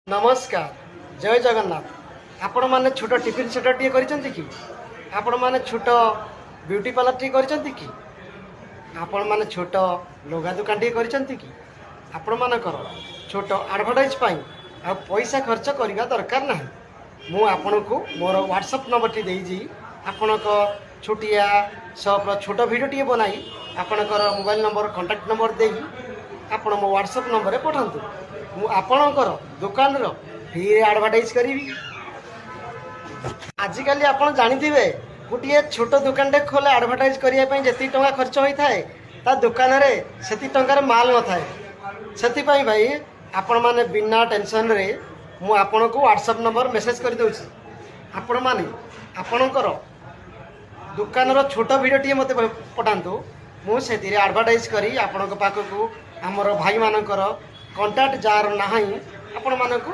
नमस्कार जय जगन्नाथ आपण मैंने छोट टिफिन सेटर टी कि आपण मैंने छोट ब्यूटी पार्लर टी कि आपण मैंने छोट लुगा दुकान टी कि आपण मानकर छोट आडभटाइज आ पैसा खर्च करने दरकार ना मु आपण को मोर व्हाट्सएप नंबर टी देजी आपण छोटिया सप छोट भिडियो टी बनाई आपणकर मोबाइल नंबर कांटेक्ट नंबर दे आपण मो व्हाट्सएप नंबर पठातु मु आपणकर दुकान रो फ्री एडवर्टाइज करी। आजिकल आपण जानिथिबे गोटे छोट दुकान टे खोले एडवर्टाइज करिया पई जति टंका खर्च होई थाए ता दुकान रे सेति टंकार माल न थाए सेति पई भाई आपण माने बिना टेंशन रे मु आपण को व्हाट्सएप नंबर मेसेज कर दोछि आपण माने आपणकर दुकान रो छोट वीडियो टी मते पठांतु मु सेति रे एडवर्टाइज करी आपण को पाखो को हमर भाई मानकर कांटेक्ट जार नाही आपण मानक